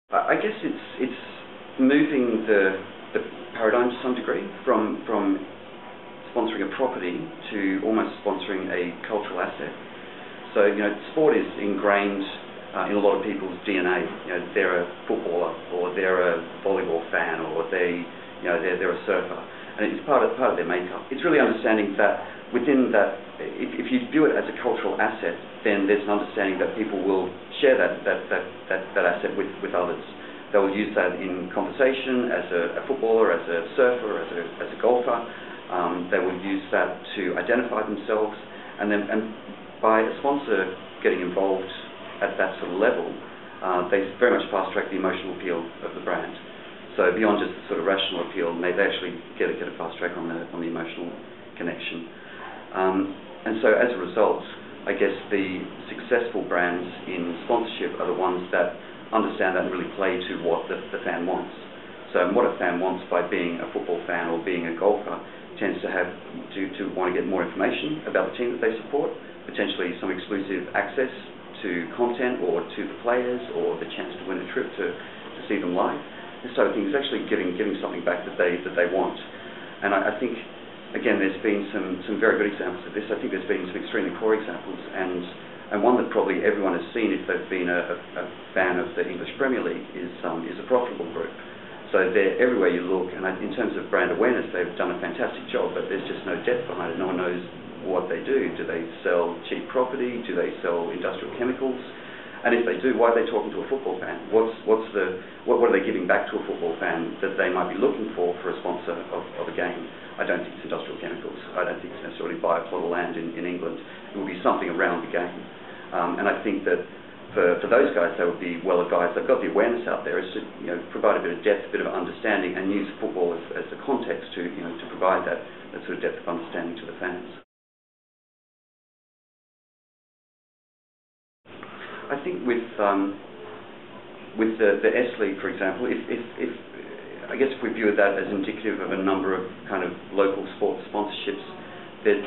I guess it's moving the paradigm to some degree from sponsoring a property to almost sponsoring a cultural asset. So sport is ingrained in a lot of people's DNA. They're a footballer, or they're a volleyball fan, or they're a surfer, and it's part of their makeup. It's really understanding that within that, if you view it as a cultural asset, then there's an understanding that people will share that asset with others. They will use that in conversation as a footballer, as a surfer, as a golfer. They will use that to identify themselves, and by a sponsor getting involved at that sort of level, they very much fast track the emotional appeal of the brand. So beyond just the sort of rational appeal, they actually get a fast track on the emotional connection. And so as a result, I guess the successful brands in sponsorship are the ones that understand that and really play to what the fan wants. So what a fan wants by being a football fan or being a golfer tends to have to want to get more information about the team that they support, potentially some exclusive access to content or to the players, or the chance to win a trip to see them live. This sort of thing is actually giving something back that they want. And I think, again, there's been some very good examples of this. I think there's been some extremely poor examples, and one that probably everyone has seen if they've been a fan of the English Premier League is a Profitable Group. So they're everywhere you look, and in terms of brand awareness, they've done a fantastic job, but there's just no depth behind it. No one knows what they do. Do they sell cheap property? Do they sell industrial chemicals? And if they do, why are they talking to a football fan? What are they giving back to a football fan that they might be looking for a sponsor of a game? I don't think it's industrial chemicals. I don't think it's necessarily buy a plot of land in England. It will be something around the game. And I think that for those guys, they would be well advised. They've got the awareness out there. It's to provide a bit of depth, a bit of understanding, and use football as the context to provide that sort of depth of understanding to the fans. I think with the S League, for example, I guess if we view that as indicative of a number of kind of local sports sponsorships, there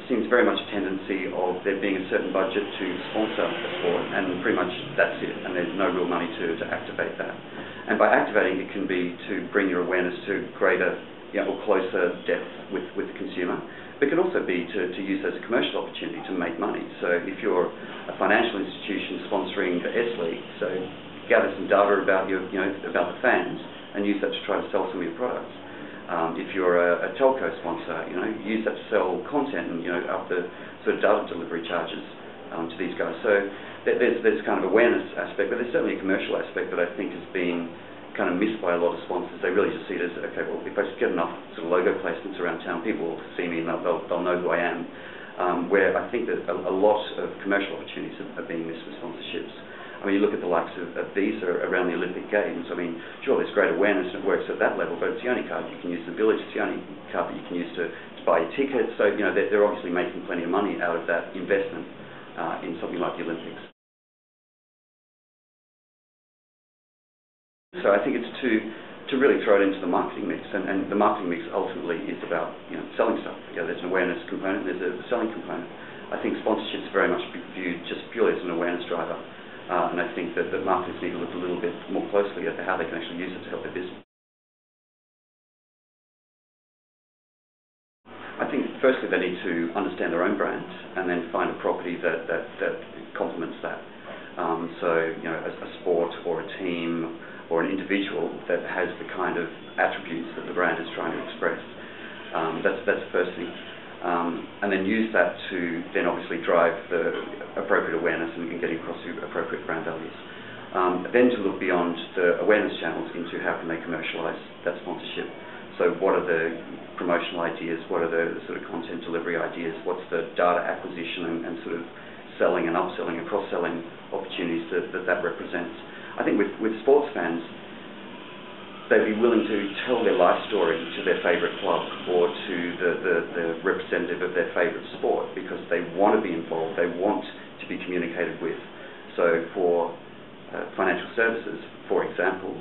seems very much a tendency of there being a certain budget to sponsor a sport, and pretty much that's it, and there's no real money to activate that. And by activating, it can be to bring your awareness to greater or closer depth with the consumer. But it can also be to use as a commercial opportunity to make money. So if you're a financial institution sponsoring the S League, so gather some data about about the fans and use that to try to sell some of your products. If you're a telco sponsor, use that to sell content and up the sort of data delivery charges to these guys. So there's kind of awareness aspect, but there's certainly a commercial aspect that I think has been kind of missed by a lot of sponsors. They really just see it as, okay, well, if I just get enough sort of logo placements around town, people will see me and they'll know who I am. Where I think that a lot of commercial opportunities are being missed with sponsorships. I mean, you look at the likes of Visa around the Olympic Games. I mean, sure, there's great awareness and it works at that level, but it's the only card you can use in the village. It's the only card that you can use to buy a ticket. So, they're obviously making plenty of money out of that investment in something like the Olympics. So I think it's to really throw it into the marketing mix, and the marketing mix ultimately is about selling stuff. There's an awareness component, there's a selling component. I think sponsorships very much viewed just purely as an awareness driver, and I think that the marketers need to look a little bit more closely at how they can actually use it to help their business. I think firstly they need to understand their own brand and then find a property that complements that. So a sport or a team or an individual that has the kind of attributes that the brand is trying to express. That's the first thing. And then use that to then obviously drive the appropriate awareness and getting across the appropriate brand values. Then to look beyond the awareness channels into how can they commercialize that sponsorship. So what are the promotional ideas, what are the sort of content delivery ideas, what's the data acquisition and sort of selling and upselling and cross-selling opportunities that represents. I think with sports fans, they'd be willing to tell their life story to their favourite club or to the representative of their favourite sport because they want to be involved, they want to be communicated with. So for financial services, for example,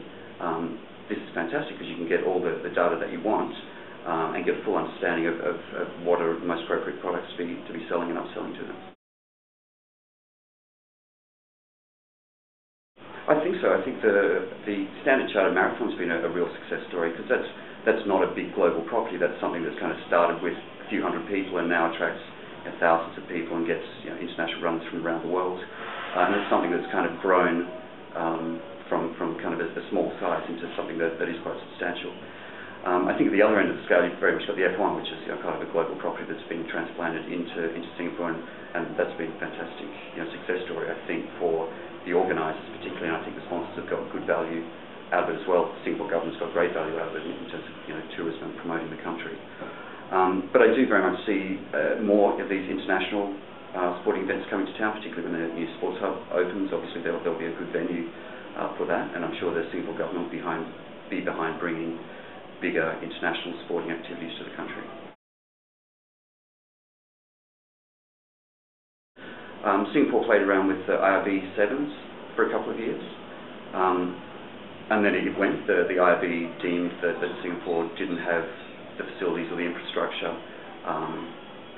this is fantastic because you can get all the data that you want and get a full understanding of what are the most appropriate products to be selling and upselling to them. I think so. I think the Standard Chartered Marathon's been a real success story, because that's not a big global property. That's something that's kind of started with a few hundred people and now attracts thousands of people and gets international runners from around the world. And it's something that's kind of grown from kind of a small size into something that is quite substantial. I think at the other end of the scale, you've very much got the F1, which is kind of a global property that's been transplanted into Singapore, and that's been a fantastic success story, I think, for the organisers particularly, and I think the sponsors have got good value out of it as well. The Singapore government's got great value out of it in terms of tourism and promoting the country. But I do very much see more of these international sporting events coming to town, particularly when the new sports hub opens. Obviously there'll be a good venue for that, and I'm sure the Singapore government will be behind bringing bigger international sporting activities to the country. Singapore played around with the IRB 7s for a couple of years, and then it went. The IRB deemed that Singapore didn't have the facilities or the infrastructure,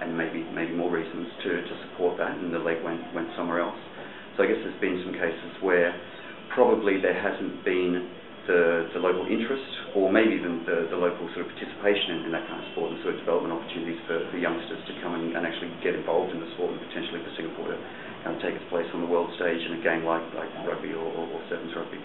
and maybe more reasons to support that, and the leg went somewhere else. So I guess there's been some cases where probably there hasn't been the local interest, or maybe even the local sort of participation in that kind of sport, and sort of development opportunities for youngsters to come and actually get involved in the sport, and potentially for Singapore to kind of take its place on the world stage in a game like rugby or sevens rugby.